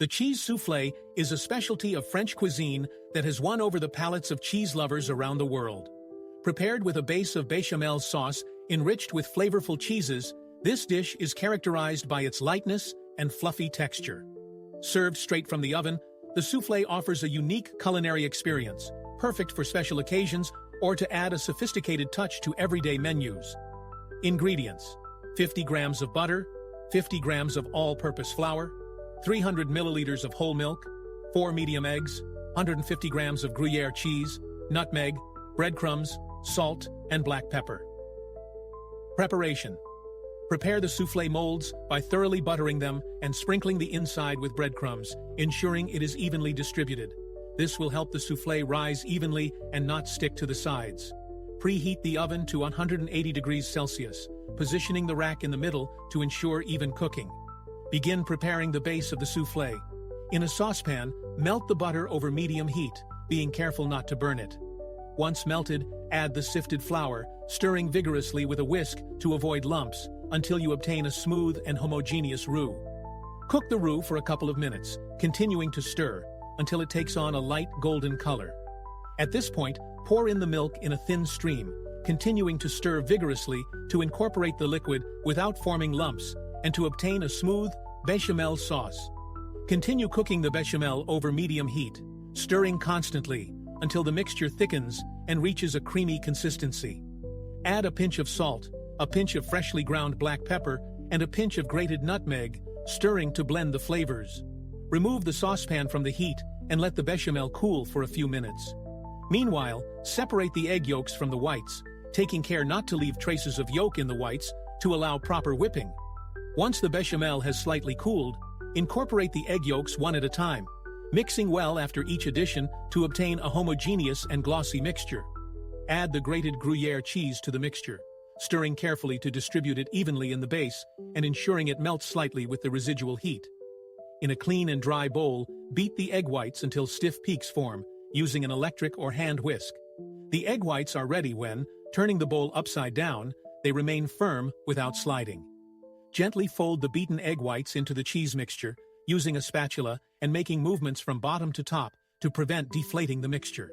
The cheese soufflé is a specialty of French cuisine that has won over the palates of cheese lovers around the world. Prepared with a base of béchamel sauce enriched with flavorful cheeses, this dish is characterized by its lightness and fluffy texture. Served straight from the oven, the soufflé offers a unique culinary experience, perfect for special occasions or to add a sophisticated touch to everyday menus. Ingredients: 50 grams of butter, 50 grams of all-purpose flour, 300 milliliters of whole milk, 4 medium eggs, 150 grams of Gruyère cheese, nutmeg, breadcrumbs, salt, and black pepper. Preparation: prepare the soufflé molds by thoroughly buttering them and sprinkling the inside with breadcrumbs, ensuring it is evenly distributed. This will help the soufflé rise evenly and not stick to the sides. Preheat the oven to 180 degrees Celsius, positioning the rack in the middle to ensure even cooking. Begin preparing the base of the soufflé. In a saucepan, melt the butter over medium heat, being careful not to burn it. Once melted, add the sifted flour, stirring vigorously with a whisk to avoid lumps, until you obtain a smooth and homogeneous roux. Cook the roux for a couple of minutes, continuing to stir, until it takes on a light golden color. At this point, pour in the milk in a thin stream, continuing to stir vigorously to incorporate the liquid without forming lumps, and to obtain a smooth, béchamel sauce. Continue cooking the béchamel over medium heat, stirring constantly, until the mixture thickens and reaches a creamy consistency. Add a pinch of salt, a pinch of freshly ground black pepper, and a pinch of grated nutmeg, stirring to blend the flavors. Remove the saucepan from the heat and let the béchamel cool for a few minutes. Meanwhile, separate the egg yolks from the whites, taking care not to leave traces of yolk in the whites to allow proper whipping. Once the béchamel has slightly cooled, incorporate the egg yolks one at a time, mixing well after each addition to obtain a homogeneous and glossy mixture. Add the grated Gruyère cheese to the mixture, stirring carefully to distribute it evenly in the base and ensuring it melts slightly with the residual heat. In a clean and dry bowl, beat the egg whites until stiff peaks form, using an electric or hand whisk. The egg whites are ready when, turning the bowl upside down, they remain firm without sliding. Gently fold the beaten egg whites into the cheese mixture, using a spatula and making movements from bottom to top to prevent deflating the mixture.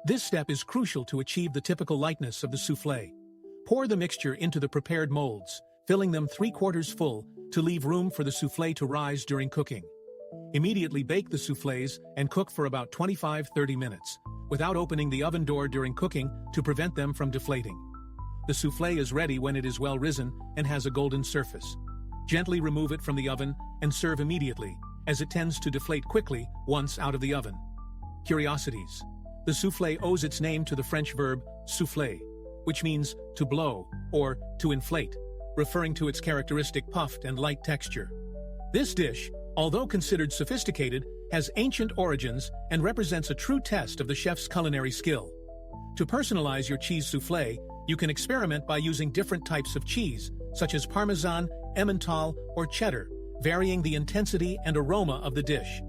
This step is crucial to achieve the typical lightness of the soufflé. Pour the mixture into the prepared molds, filling them 3/4 full to leave room for the soufflé to rise during cooking. Immediately bake the soufflés and cook for about 25–30 minutes, without opening the oven door during cooking to prevent them from deflating. The soufflé is ready when it is well risen and has a golden surface. Gently remove it from the oven and serve immediately, as it tends to deflate quickly once out of the oven. Curiosities: the soufflé owes its name to the French verb souffler, which means to blow or to inflate, referring to its characteristic puffed and light texture. This dish, although considered sophisticated, has ancient origins and represents a true test of the chef's culinary skill. To personalize your cheese soufflé, you can experiment by using different types of cheese, such as Parmesan, Emmental, or cheddar, varying the intensity and aroma of the dish.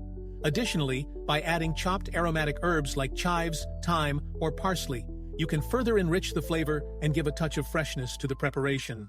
Additionally, by adding chopped aromatic herbs like chives, thyme, or parsley, you can further enrich the flavor and give a touch of freshness to the preparation.